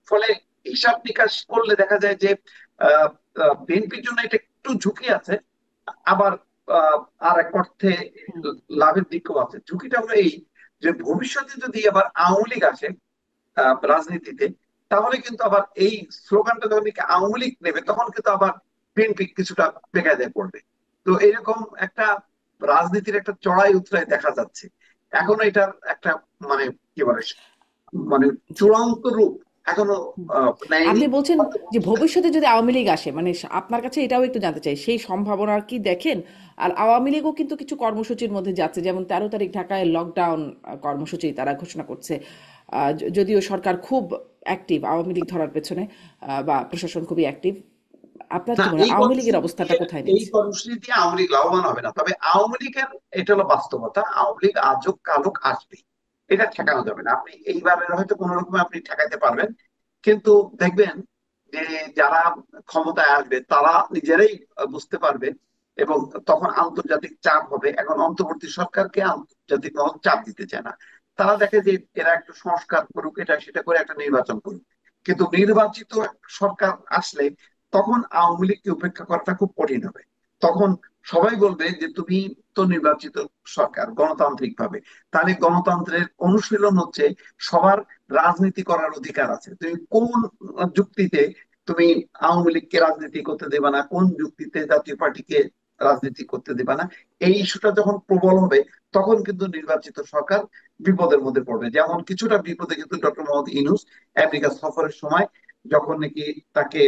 ফলে হিসাব নিকাশ করলে দেখা যায় যে বিএনপির জন্য এটা একটু ঝুঁকি আছে, আবার আর এক অর্থে হুম। লাভের দিকও আছে। ঝুঁকিটা হলো এই যে ভবিষ্যতে যদি আবার আওয়ামী লীগ আসে রাজনীতিতে, তাহলে কিন্তু আবার এই স্লোগানটা যখন নাকি আওয়ামী লীগ নেবে, তখন কিন্তু আবার বিএনপি কিছুটা বেকায়দায় পড়বে। তো এরকম একটা রাজনীতির একটা চড়াই উতরাই দেখা যাচ্ছে। এখনো এটার একটা মানে কি বলে, মানে জি। চূড়ান্ত রূপ এখনো হুম। নেয়নি। আপনি বলছেন যে ভবিষ্যতে যদি আওয়ামী লীগ আসে, মানে আপনার কাছে এটাও একটু জানতে চাই, সেই সম্ভাবনা কি দেখেন? আর আওয়ামী লীগও কিন্তু কিছু কর্মসূচির মধ্যে যাচ্ছে, যেমন 13 তারিখ ঢাকায় লকডাউন কর্মসূচি তারা ঘোষণা করছে। যদিও সরকার খুব অ্যাক্টিভ আওয়ামী লীগ ধরার পেছনে, বা প্রশাসন খুবই অ্যাক্টিভ। আপনার না, কি মনে হয় এই আওয়ামী লীগের কর্মসূচি অবস্থাটা দিয়ে কোথায় এই নিচ্ছে? কর্মসূচি দিয়ে আওয়ামী লীগ লাভবান হবে না। তবে আওয়ামী লীগের, এটা হলো বাস্তবতা, আওয়ামী লীগ আজব কালক আসবে, এটা ঠেকানো যাবে না। আপনি এইবারের হয়তো কোন রকমে আপনি ঠেকাইতে পারবেন, কিন্তু দেখবেন যে যারা ক্ষমতায় আসবে তারা নিজেরাই বুঝতে পারবে, এবং তখন আন্তর্জাতিক চাপ হবে। এখন অন্তর্বর্তী সরকারকে আন্তর্জাতিক মহল চাপ দিতে চায় না। তারা দেখে যে এরা একটু সংস্কার করুক, এটা সেটা করে একটা নির্বাচন করুক। কিন্তু নির্বাচিত সরকার আসলে তখন আওয়ামী লীগকে উপেক্ষা করাটা খুব কঠিন হবে। তখন সবাই বলবে যে তুমি তো নির্বাচিত সরকার গণতান্ত্রিক ভাবে, তাহলে গণতন্ত্রের অনুশীলন হচ্ছে সবার রাজনীতি করার অধিকার আছে। তুমি কোন যুক্তিতে তুমি আওয়ামী লীগকে রাজনীতি করতে দেবে না, কোন যুক্তিতে জাতীয় পার্টিকে রাজনীতি করতে দেবে না, এই ইস্যুটা যখন প্রবল হবে, তখন কিন্তু নির্বাচিত সরকার বিপদের মধ্যে পড়বে। যেমন কিছুটা বিপদে কিন্তু ডক্টর মোহাম্মদ ইউনূস আমেরিকা সফরের সময়, যখন নাকি তাকে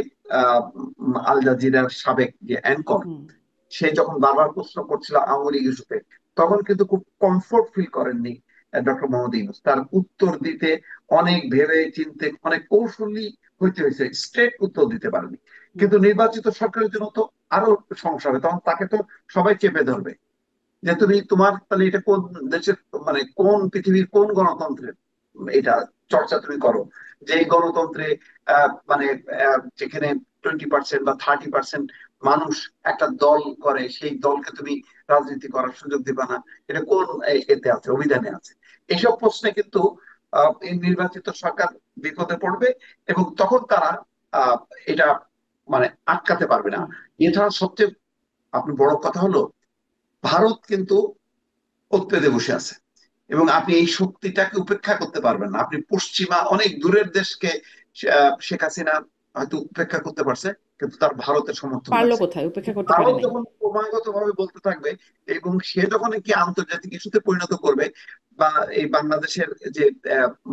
আল জাজিরার সাবেক যে অ্যাঙ্কর, হুম। সে যখন বারবার প্রশ্ন করছিল আওয়ামী লীগ ইস্যুতে, তখন কিন্তু খুব কমফোর্ট ফিল করেননি ডক্টর মোহাম্মদ ইউনূস। তার উত্তর দিতে অনেক ভেবে চিন্তে অনেক কৌশলী হইতে হয়েছে, স্ট্রেট উত্তর দিতে পারেনি। হুম। কিন্তু নির্বাচিত সরকারের জন্য তো আরো সমস্যা হবে, তখন তাকে তো সবাই চেপে ধরবে যে তুমি তোমার তাহলে এটা কোন দেশের, মানে কোন পৃথিবীর কোন গণতন্ত্রের এটা চর্চা তুমি করো, যে এই গণতন্ত্রে মানে যেখানে 20% বা 30% মানুষ একটা দল করে, সেই দলকে তুমি রাজনীতি করার সুযোগ দিবা না, এটা কোন এতে আছে, অভিধানে আছে? এইসব প্রশ্নে কিন্তু এই নির্বাচিত সরকার বিপদে পড়বে, এবং তখন তারা আহ, এটা মানে আটকাতে পারবে না। হুম। এছাড়া সবচেয়ে আপনি বড় কথা হলো, ভারত কিন্তু ওৎপেতে বসে আছে, এবং আপনি এই শক্তিটাকে উপেক্ষা করতে পারবেন না। আপনি পশ্চিমা অনেক দূরের দেশকে, শেখ হাসিনা হয়তো উপেক্ষা করতে পারছে, কিন্তু তার ভারতের সমর্থন পারলো লাগছে। কোথায়? উপেক্ষা করতে পারে ভারত নাই। যখন ক্রমাগত ভাবে বলতে থাকবে, এবং সে যখন কি আন্তর্জাতিক ইস্যুতে পরিণত করবে, বা এই বাংলাদেশের যে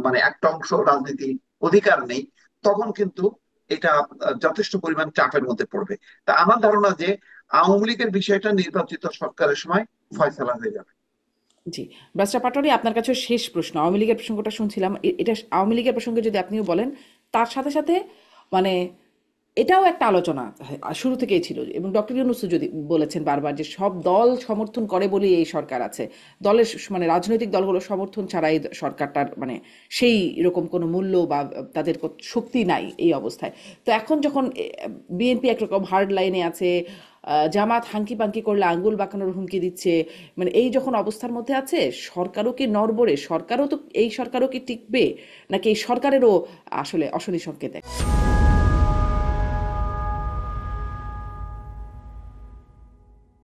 মানে একটা অংশ রাজনীতি অধিকার নেই, তখন কিন্তু এটা যথেষ্ট পরিমাণ চাপের মধ্যে পড়বে। তা আমার ধারণা যে আওয়ামী লীগের বিষয়টা নির্বাচিত সরকারের সময় ফয়সালা হয়ে যাবে। জি। ব্যারিস্টার পাটোয়ারি, আপনার কাছে শেষ প্রশ্ন। আওয়ামী লীগের প্রসঙ্গটা শুনছিলাম। এটা আওয়ামী লীগের প্রসঙ্গে যদি আপনিও বলেন, তার সাথে সাথে মানে এটাও একটা আলোচনা শুরু থেকেই ছিল, এবং ডক্টর ইউনূসও যদি বলেছেন বারবার যে সব দল সমর্থন করে বলেই এই সরকার আছে। দলের মানে রাজনৈতিক দলগুলোর সমর্থন ছাড়া এই সরকারটার মানে সেই রকম কোনো মূল্য বা তাদের শক্তি নাই এই অবস্থায়। তো এখন যখন বিএনপি একরকম হার্ড লাইনে আছে, জামাত হাঙ্কি পাঙ্কি করলে আঙ্গুল বাঁকানোর হুমকি দিচ্ছে, মানে এই যখন অবস্থার মধ্যে আছে, সরকারও কি নড়বড়ে? সরকারও তো, এই সরকারও কি টিকবে, নাকি এই সরকারেরও আসলে অশনি সংকেত?